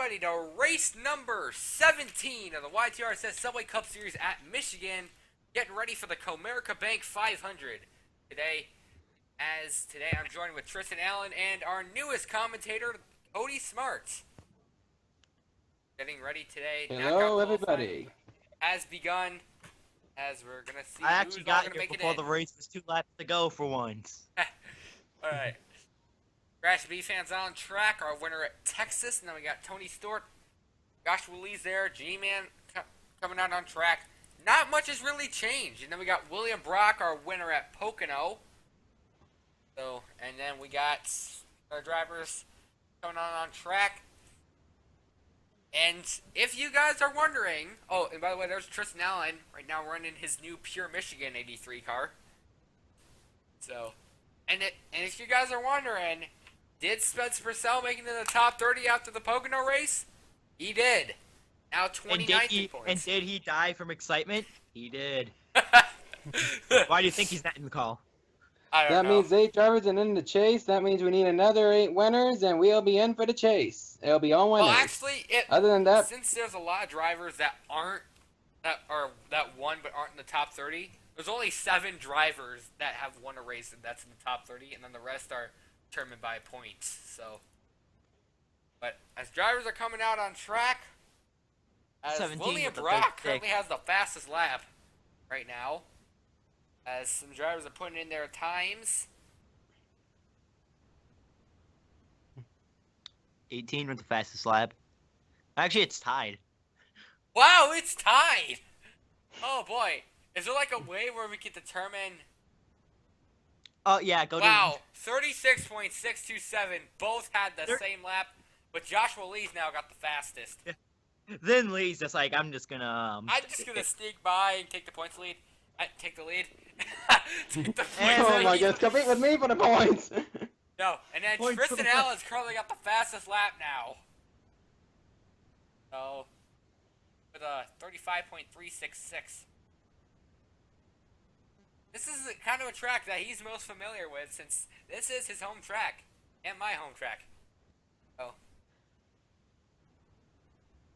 everybody to race number 17 of the YTRSS Subway Cup Series at Michigan. Getting ready for the Comerica Bank 500 today. Today I'm joined with Tristen Allen and our newest commentator, Cody Smart. Getting ready today. Hello, everybody. Has begun, as we're going to see I actually got gonna here make before it the race was 2 laps to go for once. Alright. Crash B fans on track. Our winner at Texas. And then we got Tony Stewart. Joshua Lee's there. G-Man coming out on track. Not much has really changed. And then we got William Brock, our winner at Pocono. And then we got our drivers coming on track. And if you guys are wondering, oh, and by the way, there's Tristen Allen right now running his new Pure Michigan 83 car. And if you guys are wondering, did Spencer Purcell make it in the top 30 after the Pocono race? He did. Now 29 points. And did he die from excitement? He did. Why do you think he's not in the call? I don't That know. means 8 drivers and in the chase. That means we need another 8 winners, and we'll be in for the chase. It'll be all winners. Well, actually, Other than that, since there's a lot of drivers that won but aren't in the top 30, there's only 7 drivers that have won a race and that's in the top 30, and then the rest are determined by points. But as drivers are coming out on track, as 17 William with the Brock big currently has the fastest lap right now, as some drivers are putting in their times. 18 with the fastest lap. Actually, it's tied. Wow, it's tied! Oh boy. Is there like a way where we can determine... Oh, yeah, go Wow, 36.627. Both had the same lap, but Joshua Lee's now got the fastest. Then Lee's just like, I'm just gonna, I'm just gonna sneak by and take the points lead. Take the lead. Take the points oh lead. my goodness, compete with me for the points. No, and then Points for Tristen the- Allen's currently got the fastest lap now. So, with a 35.366. This is kind of a track that he's most familiar with, since this is his home track and my home track. Oh,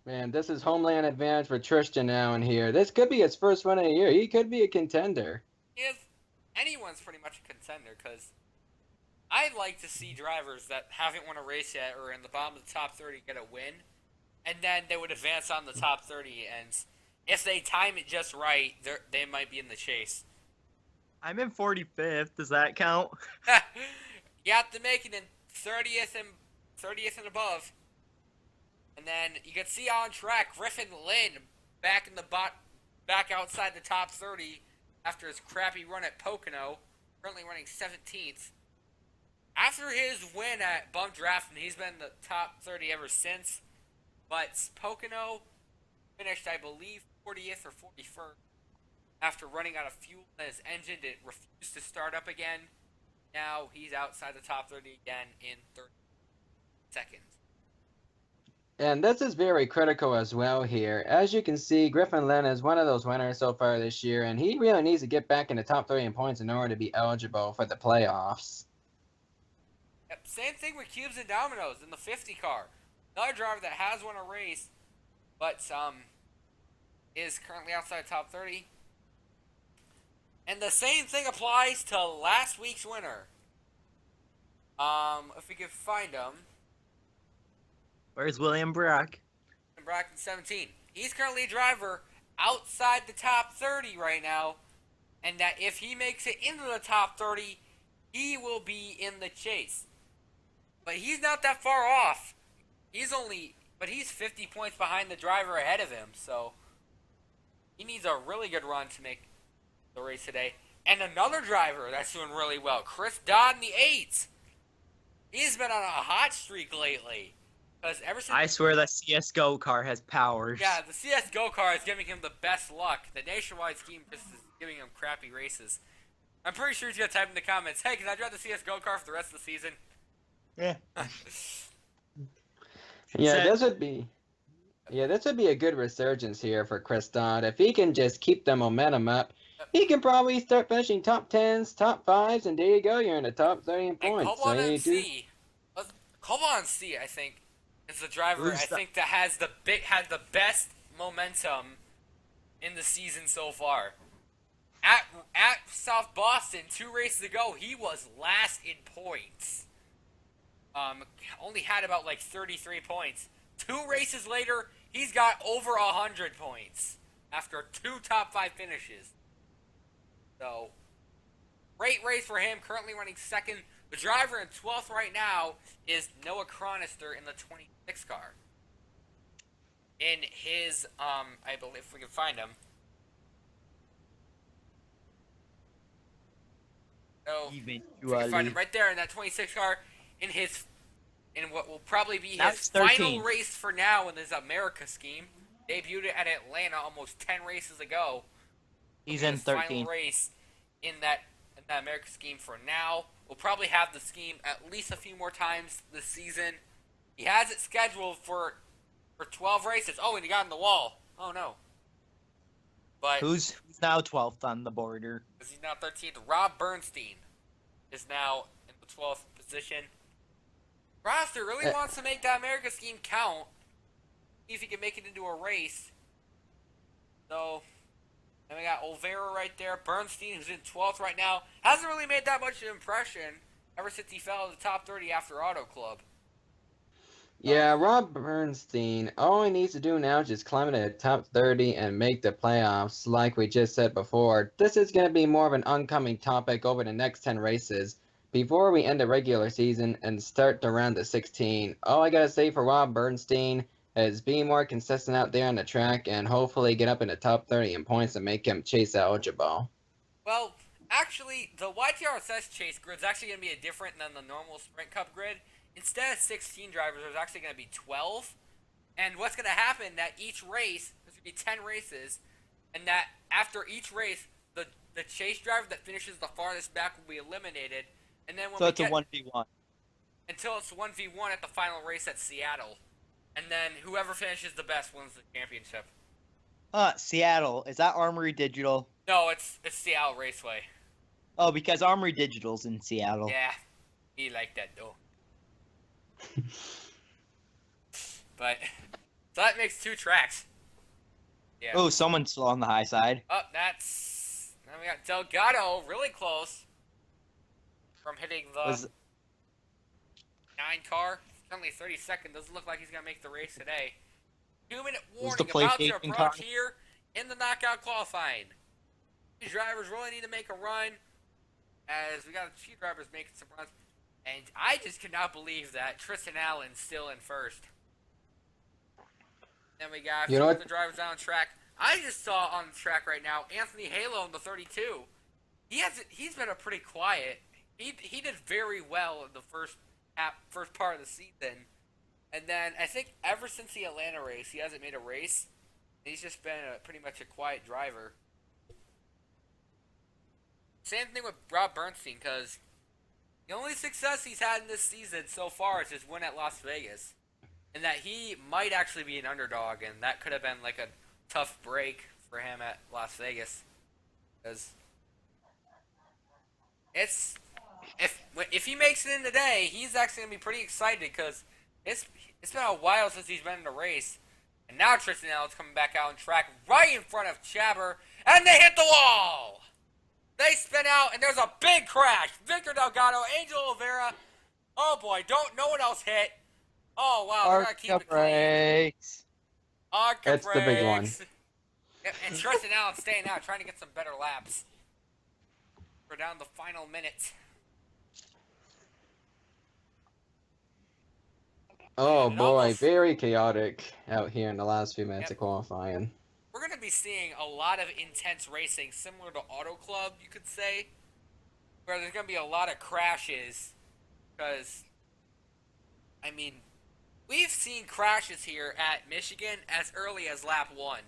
Man, this is homeland advantage for Tristen Allen here. This could be his first win of the year. He could be a contender. if anyone's pretty much a contender, because I'd like to see drivers that haven't won a race yet or in the bottom of the top 30 get a win, and then they would advance on the top 30, and if they time it just right, they might be in the chase. I'm in 45th. Does that count? You have to make it in 30th and above. And then you can see on track Griffin Lynn back outside the top 30 after his crappy run at Pocono, currently running 17th. After his win at Bum Draft, and he's been in the top 30 ever since. But Pocono finished, I believe, 40th or 41st. After running out of fuel in his engine, it refused to start up again. Now he's outside the top 30 again in 30 seconds. And this is very critical as well here. As you can see, Griffin Lynn is one of those winners so far this year, and he really needs to get back in the top 30 in points in order to be eligible for the playoffs. Yep, same thing with Cubes and Dominoes in the 50 car. Another driver that has won a race, but is currently outside top 30. And the same thing applies to last week's winner. If we could find him. Where's William Brock? Brock in 17. He's currently a driver outside the top 30 right now. And that if he makes it into the top 30, he will be in the chase. But he's not that far off. He's 50 points behind the driver ahead of him. So he needs a really good run to make the race today. And another driver that's doing really well, Chris Dodd in the 8s. He's been on a hot streak lately. Because ever since I swear that CSGO car has powers. yeah, the CSGO car is giving him the best luck. The Nationwide scheme just is giving him crappy races. I'm pretty sure he's going to type in the comments, hey, can I drive the CSGO car for the rest of the season? Yeah. Yeah, this would be a good resurgence here for Chris Dodd. If he can just keep the momentum up, he can probably start finishing top 10s, top 5s, and there you go. You're in the top 30 in points. Cobalt and C. Cobalt and C, I think, It's the driver I think that had the best momentum in the season so far. At South Boston, 2 races ago, he was last in points. Only had about like 33 points. 2 races later, he's got over 100 points after 2 top 5 finishes. So, great race for him. Currently running second. The driver in 12th right now is Noah Cronister in the 26 car. In his, I believe, if we can find him. So, if we can find him right there in that 26 car, in what will probably be his final race for now in this America scheme. Debuted at Atlanta almost 10 races ago. He's in 13. Final race in that America scheme for now. We'll probably have the scheme at least a few more times this season. He has it scheduled for 12 races. Oh, and he got in the wall. Oh no. But who's now 12th on the border? He's now 13th. Rob Bernstein is now in the 12th position. Roster really wants to make that America scheme count. See if he can make it into a race. So, then we got Olvera right there. Bernstein, who's in 12th right now, hasn't really made that much of an impression ever since he fell in the top 30 after Auto Club. Yeah, Rob Bernstein, all he needs to do now is just climb into the top 30 and make the playoffs, like we just said before. This is going to be more of an oncoming topic over the next 10 races. Before we end the regular season and start the round of 16, all I got to say for Rob Bernstein is be more consistent out there on the track and hopefully get up in the top 30 in points and make him chase eligible. Well, actually, the YTRSS chase grid is actually going to be different than the normal Sprint Cup grid. Instead of 16 drivers, there's actually going to be 12. And what's going to happen that each race, there's going to be 10 races, and that after each race, the chase driver that finishes the farthest back will be eliminated. And then when so it's a 1v1. Until it's 1v1 at the final race at Seattle. And then whoever finishes the best wins the championship. Seattle. Is that Armory Digital? No, it's Seattle Raceway. Oh, because Armory Digital's in Seattle. Yeah, he like that though. But, so that makes 2 tracks. Yeah. Oh, someone's still on the high side. Oh, then we got Delgado really close from hitting the 9 car. Currently 32nd. Doesn't look like he's going to make the race today. 2-minute warning about to approach here in the knockout qualifying. These drivers really need to make a run, as we got a few drivers making some runs. And I just cannot believe that Tristen Allen's still in first. Then we got a few of the drivers on track. I just saw on the track right now Anthony Halo in the 32. He's been a pretty quiet. He did very well in the first part of the season, and then I think ever since the Atlanta race, he hasn't made a race. He's just been pretty much a quiet driver. Same thing with Rob Bernstein, because the only success he's had in this season so far is his win at Las Vegas, and that he might actually be an underdog, and that could have been like a tough break for him at Las Vegas, because if he makes it in today, he's actually gonna be pretty excited, because it's been a while since he's been in a race, and now Tristen Allen's coming back out on track right in front of Chaber, and they hit the wall. They spin out, and there's a big crash. Victor Delgado, Angel Olvera. Oh boy, no one else hit. Oh wow, they're gonna keep it clean. That's the big one. Yep, and Tristen Allen staying out, trying to get some better laps. We're down the final minutes. Oh boy, very chaotic out here in the last few minutes of qualifying. We're going to be seeing a lot of intense racing, similar to Auto Club, you could say, where there's going to be a lot of crashes, because, I mean, we've seen crashes here at Michigan as early as lap 1.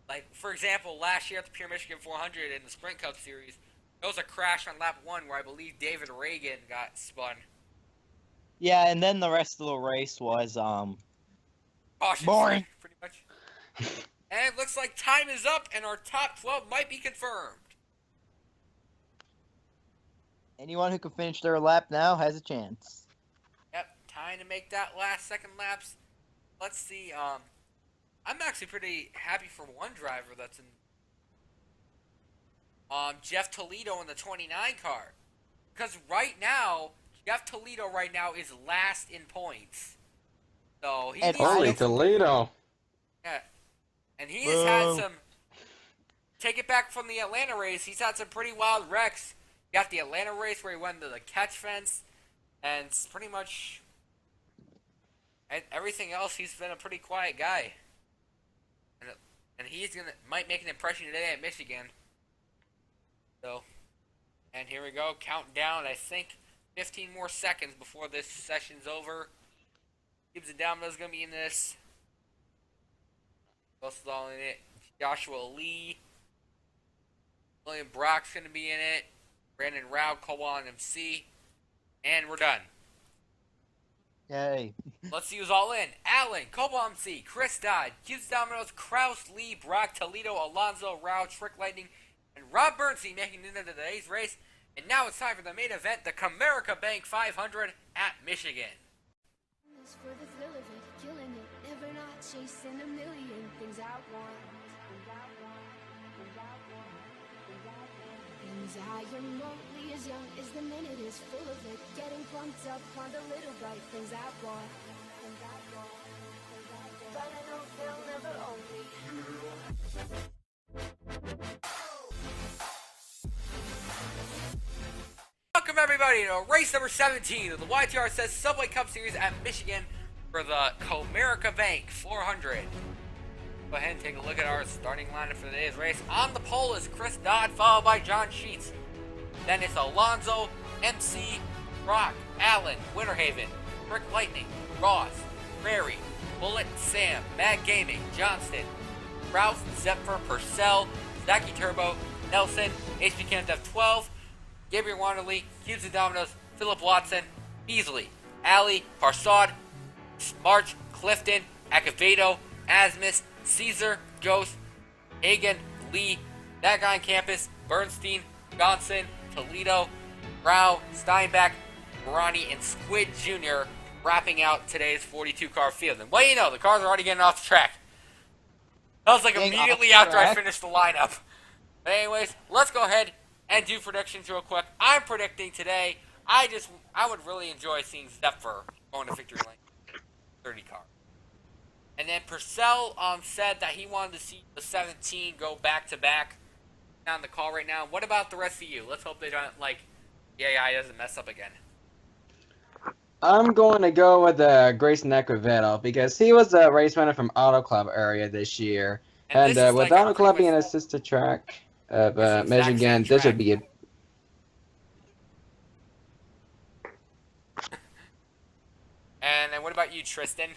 Like, for example, last year at the Pure Michigan 400 in the Sprint Cup Series, there was a crash on lap 1 where I believe David Reagan got spun. Yeah, and then the rest of the race was, boring, pretty much. And it looks like time is up, and our top 12 might be confirmed. Anyone who can finish their lap now has a chance. Yep, time to make that last second laps. Let's see. I'm actually pretty happy for one driver that's in. Jeff Toledo in the 29 car, because right now Jeff Toledo right now is last in points. So he And needs to Holy get some- Toledo. Yeah, and he has had some. Take it back from the Atlanta race. He's had some pretty wild wrecks. You got the Atlanta race where he went to the catch fence, and it's pretty much. And everything else, he's been a pretty quiet guy. And he's might make an impression today at Michigan. So, and here we go, counting down. I think 15 more seconds before this session's over. Gibbs and Domino's gonna be in this. Who else is all in it? Joshua Lee. William Brock's gonna be in it. Brandon Rao, Cobalt, and MC. And we're done. Yay. Let's see who's all in. Allen, Cobalt MC, Chris Dodd, Gibbs Domino's, Kraus, Lee, Brock, Toledo, Alonzo, Rao, Trick Lightning, and Rob Bernstein making it into today's race. And now it's time for the main event, the Comerica Bank 500 at Michigan. For the thrill of it, killing it, never not chasing a million things I want. Things I am only as young as the minute is full of it, getting pumped up on the little bright things I want. But I know they'll never own me. Welcome everybody to race number 17 of the YTRSS Subway Cup Series at Michigan for the Comerica Bank 400. Go ahead and take a look at our starting lineup for today's race. On the pole is Chris Dodd, followed by John Sheets. Then it's Alonzo, MC, Brock, Allen, Winterhaven, Rick Lightning, Ross, Prairie, Bullet, Sam, Mad Gaming, Johnston, Rouse, Zephyr, Purcell, Zachy Turbo, Nelson, HP Camp Dev 12, Gabriel Wanderley, Cubes and Dominoes, Philip Watson, Beasley, Alley, Parsad, March, Clifton, Acevedo, Asmus, Caesar, Ghost, Hagen, Lee, That Guy on Campus, Bernstein, Johnson, Toledo, Rao, Steinbach, Morani, and Squid Jr. wrapping out today's 42 car field. And what do you know, the cars are already getting off the track. That was like Getting immediately off after track. I finished the lineup. But anyways, let's go ahead and do predictions real quick. I'm predicting today, I would really enjoy seeing Zephyr going to victory lane 30 car. And then Purcell said that he wanted to see the 17 go back to back on the call right now. What about the rest of you? Let's hope they don't AI doesn't mess up again. I'm going to go with Grayson Acevedo because he was a race winner from Auto Club area this year. And And this is with like Auto Club pretty being much- a sister track of It's the exact Michigan, same this track. should be a And then what about you, Tristen?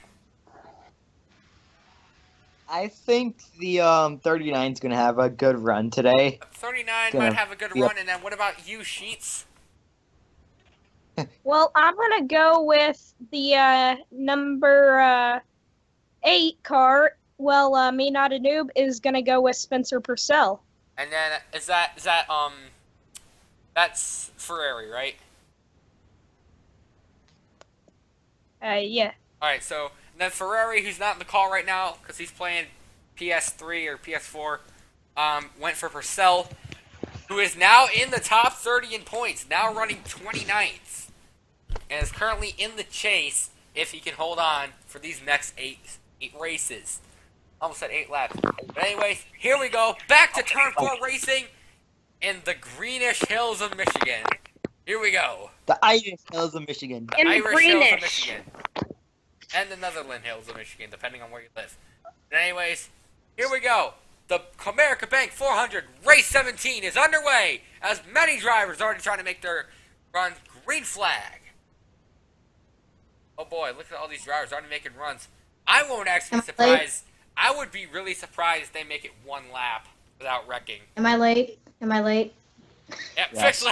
I think the 39 is going to have a good run today. 39 Gonna might have a good be run. And then what about you, Sheets? Well, I'm gonna go with the number 8 car. Well, me not a noob is gonna go with Spencer Purcell. And then is that that's Ferrari, right? Yeah. All right, so and then Ferrari, who's not in the call right now because he's playing PS3 or PS4, went for Purcell, who is now in the top 30 in points, now running 29th, and is currently in the chase if he can hold on for these next eight races. Almost said 8 laps. But anyways, here we go. Back to Turn 4 racing in the greenish hills of Michigan. Here we go. The Irish Hills of Michigan. In the Irish hills of greenish. Michigan. And the Netherland hills of Michigan, depending on where you live. But anyways, here we go. The Comerica Bank 400 Race 17 is underway as many drivers are already trying to make their run green flag. Oh boy, look at all these drivers already making runs. I won't actually be surprised. I would be really surprised if they make it one lap without wrecking. Am I late? Am I late? Yep, Yes.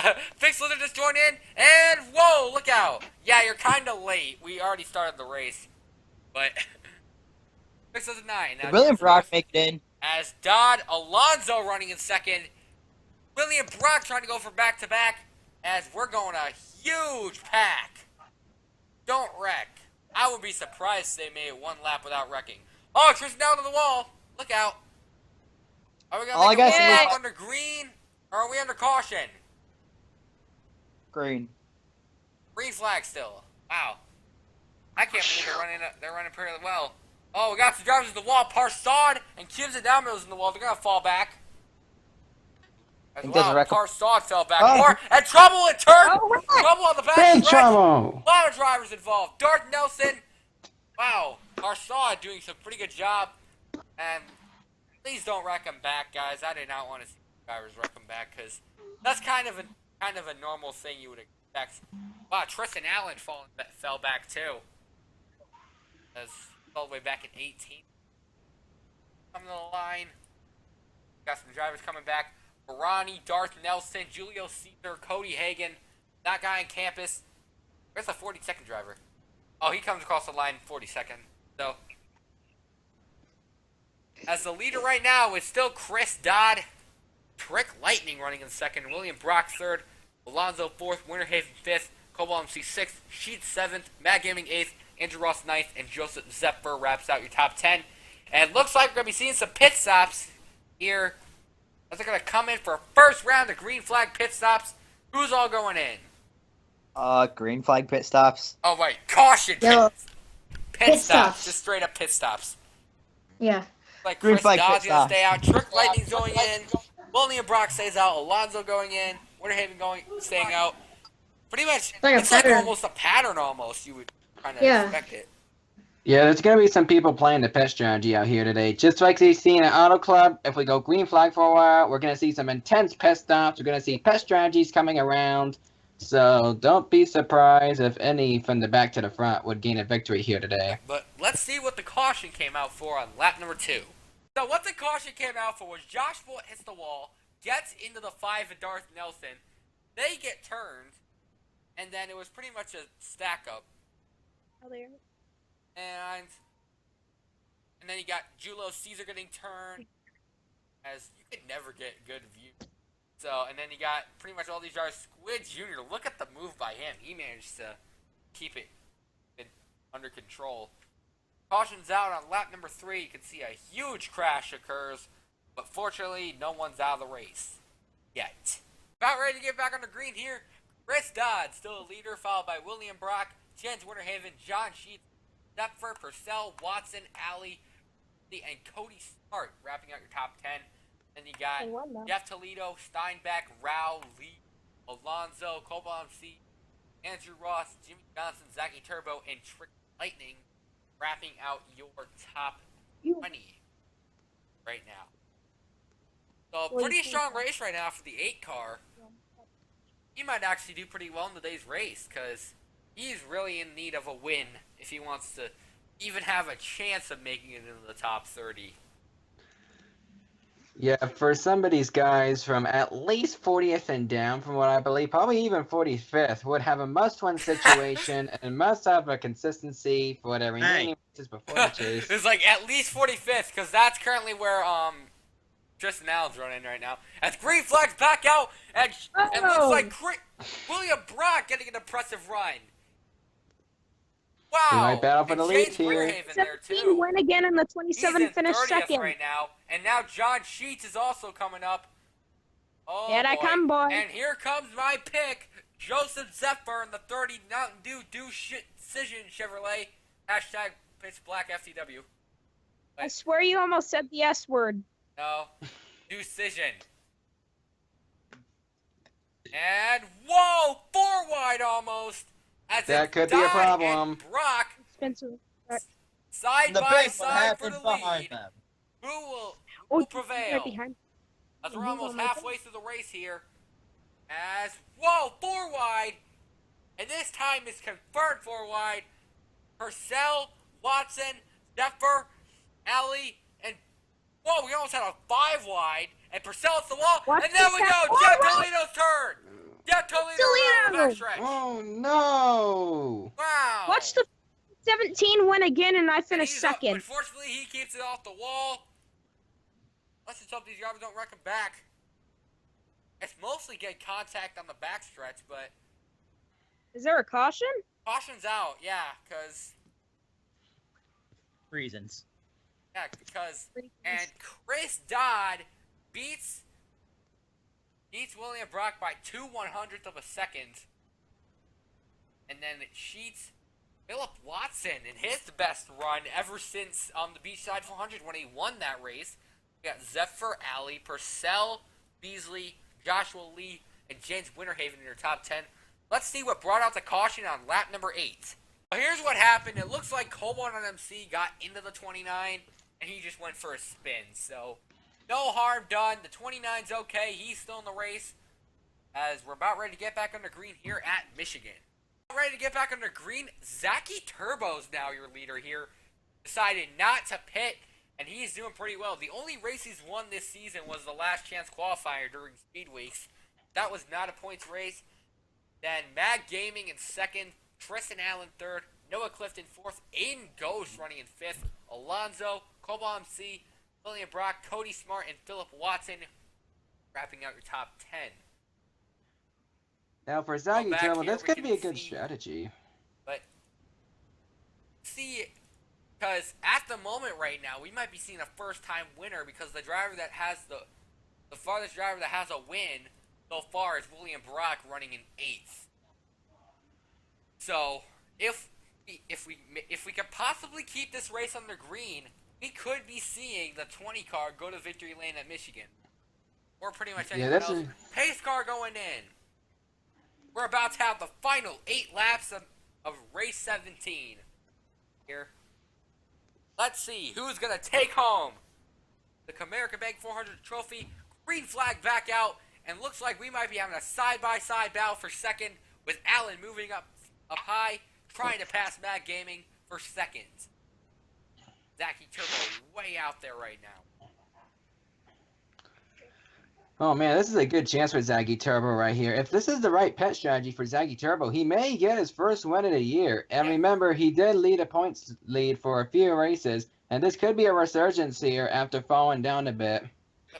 Fixler just joined in, and whoa, look out. Yeah, you're kind of late. We already started the race, but Fixler's 9. Now, William Brock make it in. as Dodd, Alonzo running in second. William Brock trying to go for back-to-back as we're going a huge pack. don't wreck. I would be surprised if they made it one lap without wrecking. Oh, Tristen down to the wall. Look out. Are we All I going to make gotta a say lap is- under green? Or are we under caution? Green. Green flag still. Wow. I can't believe they're running pretty well. Oh, we got some drivers at the wall. Parsad and Kibbs and Downmills in the wall. They're going to fall back. As Think there's a well, wreck- Parsad fell back Oh. more. And trouble in turn. Oh, right. Trouble on the back Big stretch. trouble! A lot of drivers involved. Darth Nelson. Wow. Parsad doing some pretty good job. And please don't wreck him back, guys. I did not want to see drivers wreck him back because that's kind of a normal thing you would expect. Wow, Tristen Allen fell back too. As all the way back in 18. Coming to the line. Got some drivers coming back. Barani, Darth Nelson, Julio Caesar, Cody Hagan. That guy on campus. Where's the 42nd driver? Oh, he comes across the line 42nd. So, as the leader right now is still Chris Dodd. Trick Lightning running in second. William Brock third. Alonzo fourth. Winter Haven fifth. Cobalt MC sixth. Sheet seventh. Matt Gaming eighth. Andrew Ross ninth. And Joseph Zephyr wraps out your top 10. And it looks like we're going to be seeing some pit stops here. As they're going to come in for a first round of green flag pit stops. Who's all going in? Green flag pit stops. Oh, wait. Caution Yellow. pit stops. stops. Just straight up pit stops. Yeah. Like Green Chris flag pit Dodd's going to stop. stay out. Trick Lightning's going in. William Brock stays out. Alonzo going in. Winter Haven staying out. Pretty much, Like a it's like pattern. almost a pattern almost. You would kind of Yeah. expect it. Yeah, there's going to be some people playing the pet strategy out here today. Just like we've seen at Auto Club, if we go green flag for a while, we're going to see some intense pet stops. We're going to see pet strategies coming around. So don't be surprised if any from the back to the front would gain a victory here today. But let's see what the caution came out for on lap number 2. So what the caution came out for was Josh Foote hits the wall, gets into the 5 of Darth Nelson. They get turned, and then it was pretty much a stack up. Oh, there. And then you got Julio Caesar getting turned, as you could never get good view. So, and then you got pretty much all these drivers. Squid Jr., look at the move by him. He managed to keep it under control. Caution's out on lap number 3. You can see a huge crash occurs, but fortunately, no one's out of the race yet. About ready to get back under green here. Chris Dodd, still a leader, followed by William Brock, Jens Winterhaven, John Sheets, Zephyr, Purcell, Watson, Alley, and Cody Smart wrapping out your top 10. Then you got They won, though. Jeff Toledo, Steinbeck, Rao, Lee, Alonzo, Cobalt MC, Andrew Ross, Jimmy Johnson, Zachy Turbo, and Trick Lightning wrapping out your top 20 right now. So, Well, pretty you strong think- race right now for the 8 car. He might actually do pretty well in today's race because he's really in need of a win if he wants to even have a chance of making it into the top 30. Yeah, for some of these guys from at least 40th and down, from what I believe, probably even 45th, would have a must-win situation and must have a consistency for their remaining races before the chase. It's like at least 45th because that's currently where Tristen Allen's running right now. As green flags back out, and it looks like William Brock getting an impressive run. Wow. They might battle for and the lead James here. Winterhaven there 17 too. win again, and the He's 27 in finished 30th second. right now, and now John Sheets is also coming up. Oh, Here I come, boy. And here comes my pick, Joseph Zephyr in the 30 Mountain Dew Decision Chevrolet. Hashtag Pitch Black FTW. I swear you almost said the S word. No. Decision. And whoa, 4 wide almost. As That it's could be a Dodd problem. and Brock Spencer. side The by big one side for happened the behind lead. them. Who will Oh, prevail? right behind. As we're Who almost will make halfway through the race here. As, whoa, 4 wide. And this time is confirmed 4 wide. Purcell, Watson, Zephyr, Alley, and, whoa, we almost had a 5 wide. And Purcell hits the wall. Watch and there this we go. out. Jeff Oh, Toledo's turn. Jeff Toledo around the backstretch. Oh no! Wow. Watch the 17 win again, and I And finished he's up- second. Unfortunately, he keeps it off the wall. Let's just hope these drivers don't wreck him back. It's mostly get contact on the backstretch, but Is there a caution? Caution's out, yeah, because Reasons. and Chris Dodd beats William Brock by 2/100th of a second, and then it cheats Philip Watson in his best run ever since the Beachside 400 when he won that race. We got Zephyr, Alley, Purcell, Beasley, Joshua Lee, and James Winterhaven in your top 10. Let's see what brought out the caution on lap number 8. Well, here's what happened. It looks like Cobalt on MC got into the 29, and he just went for a spin. So, no harm done. The 29's okay. He's still in the race, as we're about ready to get back under green here at Michigan. Ready to get back under green. Zachy Turbo's now your leader here. Decided not to pit, and he's doing pretty well. The only race he's won this season was the last chance qualifier during Speed Weeks. That was not a points race. Then Mag Gaming in second, Tristen Allen third, Noah Clifton fourth, Aiden Ghost running in fifth, Alonzo, Cobalt MC, William Brock, Cody Smart, and Philip Watson wrapping out your top 10. Now for Zachy Turbo, here, that's we going to can be a good see- strategy. But see, because at the moment right now, we might be seeing a first-time winner because the driver that has the farthest driver that has a win so far is William Brock running in 8th. So if we could possibly keep this race under green, we could be seeing the 20 car go to victory lane at Michigan, or pretty much anyone else. Pace car going in. We're about to have the final 8 laps of race 17 here. Let's see who's going to take home the Comerica Bank 400 trophy. Green flag back out, and looks like we might be having a side-by-side battle for second, with Allen moving up high, trying to pass Mag Gaming for second. Zachy Turbo way out there right now. Oh man, this is a good chance for Zachy Turbo right here. If this is the right pet strategy for Zachy Turbo, he may get his first win of the year. And remember, he did lead a points lead for a few races, and this could be a resurgence here after falling down a bit.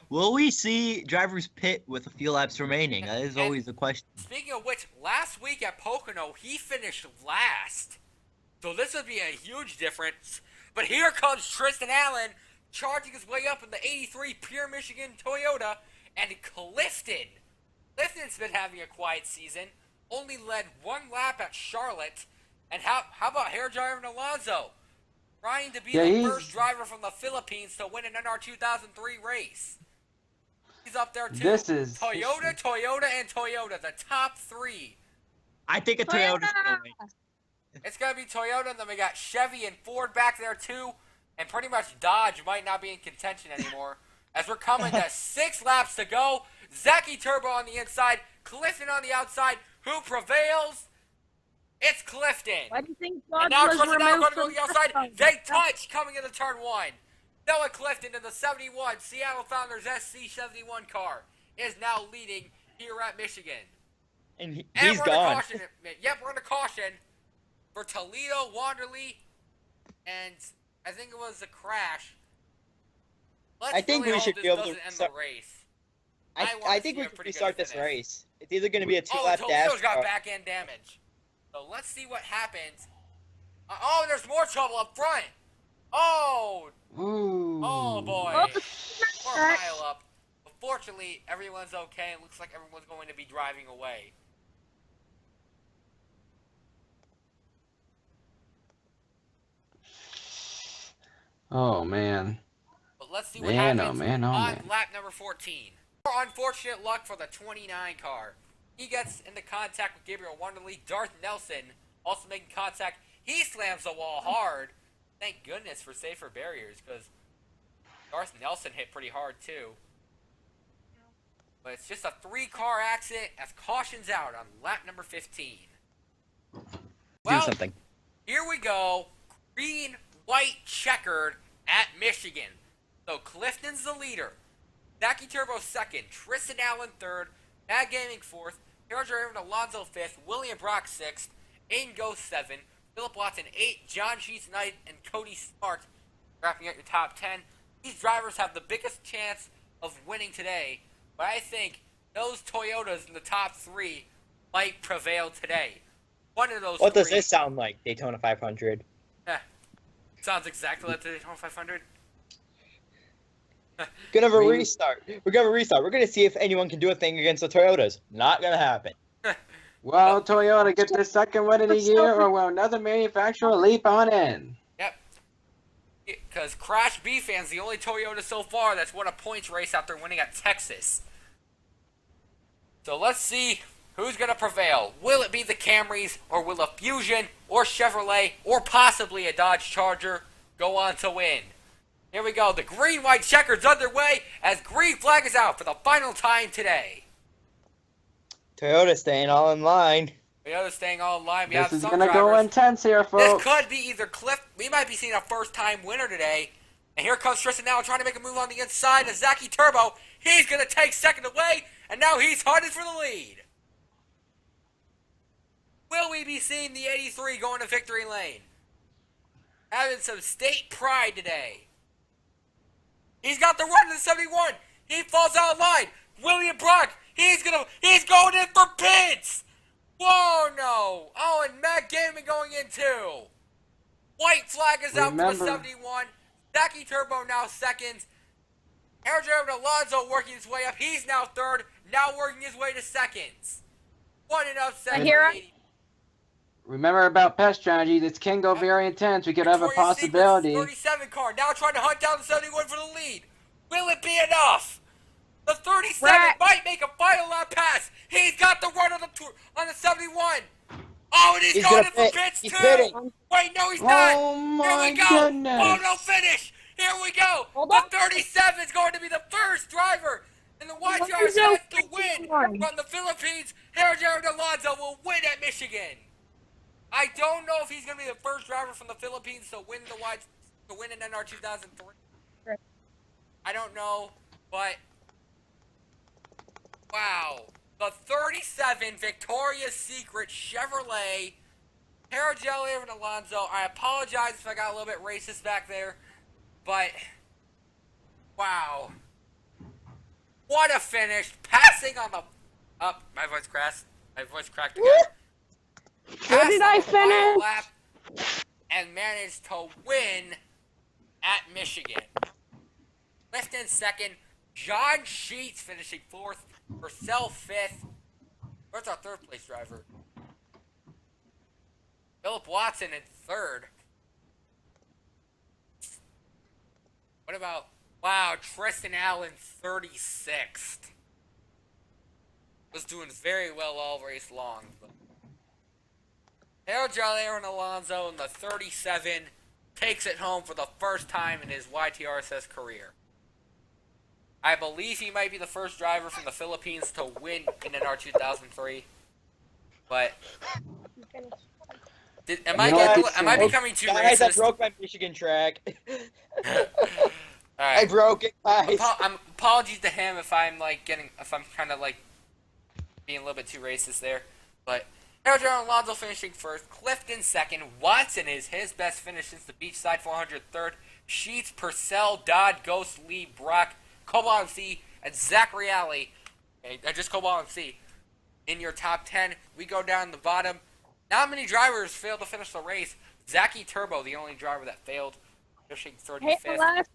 Will we see drivers pit with a few laps remaining? That is always the question. Speaking of which, last week at Pocono, he finished last. So this would be a huge difference. But here comes Tristen Allen, charging his way up in the 83 Pure Michigan Toyota, and Clifton. Clifton's been having a quiet season, only led 1 lap at Charlotte. And how about hair driver Alonzo? Trying to be the first driver from the Philippines to win an NR 2003 race. He's up there too. This is Toyota, and Toyota, the top 3. I think a Toyota's gonna win. It's gonna be Toyota, and then we got Chevy and Ford back there too, and pretty much Dodge might not be in contention anymore. As we're coming to 6 laps to go, Zachy Turbo on the inside, Clifton on the outside. Who prevails? It's Clifton. Why do you think And Dodge now was Clifton now removed going to from the outside. first They touch coming into turn 1. Noah Clifton in the 71 Seattle Founders SC71 car is now leading here at Michigan. And And he's we're gone. under caution. Yep, we're under caution for Toledo, Wanderley, and I think it was a crash. Let's I think really we hope should this be able to doesn't end the start- race. I wanna think see we a can pretty good restart this finish. race. It's either going to be a Oh, 2-lap dash. Toledo's got or- back end damage. So let's see what happens. Oh, there's more trouble up front. Oh, Ooh. oh boy. Oh, More pile up. But fortunately, everyone's okay. It looks like everyone's going to be driving away. Oh man. But let's see what Man, happens oh man, oh on man. lap number 14. More unfortunate luck for the 29 car. He gets into contact with Gabriel Wonderly. Darth Nelson also making contact. He slams the wall hard. Thank goodness for safer barriers, because Darth Nelson hit pretty hard too. But it's just a 3-car accident as caution's out on lap number 15. Do Well, something. here we go. Green, white, checkered at Michigan. So Clifton's the leader. Zachy Turbo second. Tristen Allen third. Mad Gaming fourth. Harold Driver Alonzo fifth. William Brock sixth. Aiden Ghost 7. Philip Watson 8. John Sheets Knight and Cody Smart wrapping up your top 10. These drivers have the biggest chance of winning today, but I think those Toyotas in the top 3 might prevail today. One of those What does three. this sound like? Daytona 500. Sounds exactly like the Daytona 500. Gonna have a We- restart. We're gonna restart. We're gonna see if anyone can do a thing against the Toyotas. Not gonna happen. Will Toyota get their second win of the year, or will another manufacturer leap on in? Yep. Because Crash B Fan's the only Toyota so far that's won a points race after winning at Texas. So let's see who's going to prevail. Will it be the Camrys, or will a Fusion, or Chevrolet, or possibly a Dodge Charger go on to win? Here we go. The green-white checker's underway as green flag is out for the final time today. Toyota staying all in line. Toyota's staying all in line. We This have is some gonna drivers. go intense here, This folks. could be either Cliff. We might be seeing a first-time winner today. And here comes Tristen Allen trying to make a move on the inside of Zachy Turbo. He's going to take second away, and now he's headed for the lead. Will we be seeing the 83 going to victory lane? Having some state pride today. He's got the run to the 71. He falls out of line. William Brock, he's going in for pits. Whoa, no. Oh, and Matt Gaiman going in too. White flag is out for the Remember- 71. Zachy Turbo now second. Aerodrome Alonso working his way up. He's now third. Now working his way to seconds. 1-0 second. hear for it. Remember about pest strategies, it can go very intense. We could have a Victoria's Secret's possibility. 37 car now trying to hunt down the 71 for the lead. Will it be enough? The 37 Right. might make a final lap pass. He's got the run on the 71. Oh, and he's He's going gonna in for pit. pits He's too. pitting. Wait, no, he's not. Oh Here my we go. goodness. Oh, no finish. Here we go. Hold The on. 37 is going to be the first driver in the YTRSS to win from the Philippines. Jared Alonso will win at Michigan. I don't know if he's going to be the first driver from the Philippines to win an NR 2003. Right. I don't know, but wow. The 37 Victoria's Secret Chevrolet Paragel and Alonso. I apologize if I got a little bit racist back there, but wow. What a finish. Passing on the my voice cracked. My voice cracked again. Where did I Passed on the final finish? lap and managed to win at Michigan. Clifton second. John Sheets finishing fourth. Purcell fifth. Where's our third place driver? Philip Watson in third. What about, wow, Tristen Allen 36th. Was doing very well all race long. Aaron Alonso in the 37 takes it home for the first time in his YTRSS career. I believe he might be the first driver from the Philippines to win in NR 2003. But am I becoming too Guys, I racist? broke my Michigan track. All I right. broke it, guys. Apologies to him if I'm kind of like being a little bit too racist there. But Aaron Alonso finishing first, Clifton second, Watson is his best finish since the Beachside 400 third, Sheets, Purcell, Dodd, Ghost, Lee, Brock, Cobalt MC, and Zachary Alley, just Cobalt MC, in your top 10. We go down the bottom. Not many drivers failed to finish the race. Zachy Turbo, the only driver that failed, finishing 35th. Hey, last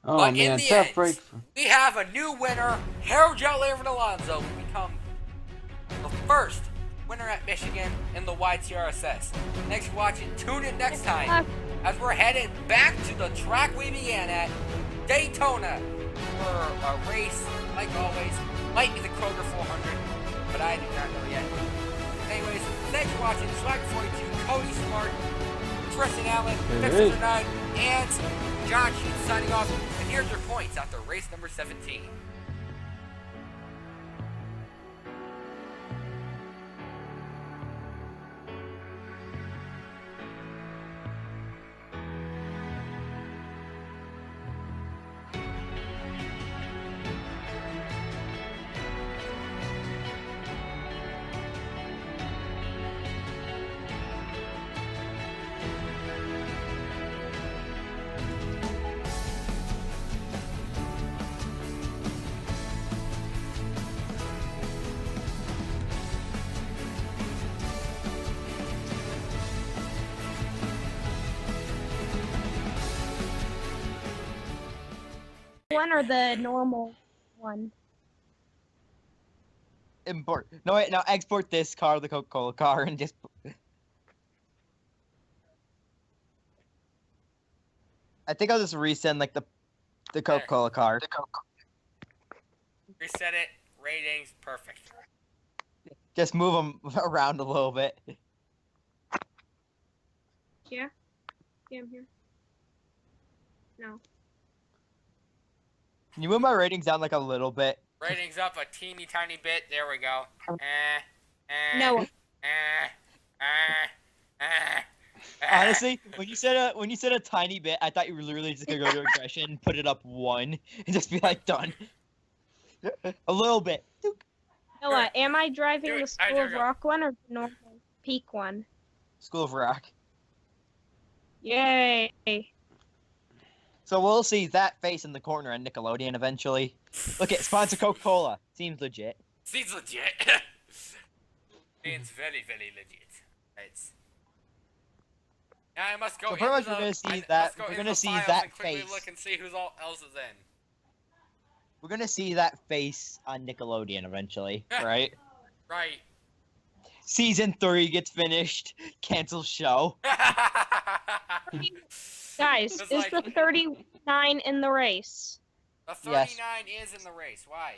Oh But in man, the tough end, break. we have a new winner. Harold Aaron Alonso will become the first winner at Michigan in the YTRSS. Thanks for watching. Tune in next time as we're headed back to the track we began at, Daytona, for a race, like always, might be the Kroger 400, but I do not know yet. Anyways, thanks for watching. Swag 42, Cody Smart, Tristen Allen, Hey. 609, and John Sheets signing off. And here's your points after race number 17. one or the normal one? Import. No, wait, no, export this car, the Coca-Cola car, and just. I think I'll just resend like the Coca-Cola car. Reset it. Ratings. Perfect. Just move them around a little bit. Yeah, I'm here. No. Can you move my ratings down like a little bit? Ratings up a teeny tiny bit. There we go. No. Honestly, when you said a tiny bit, I thought you were literally just gonna go to aggression, put it up 1, and just be like done. A little bit. Noah, am I driving Do it. the School There of you go. Rock one or the normal peak one? School of Rock. Yay! So we'll see that face in the corner on Nickelodeon eventually. Look at sponsor Coca-Cola. Seems legit. Seems legit. Seems very, very legit. It's. Now I must go. So pretty much into we're the- gonna see I that- must go we're into gonna the see files that and quickly face. look and see who's all else is in. We're gonna see that face on Nickelodeon eventually, right? Right. Season 3 gets finished. Cancel show. Guys, It's is like- the 39 in the race? The 39 is in the race. Why?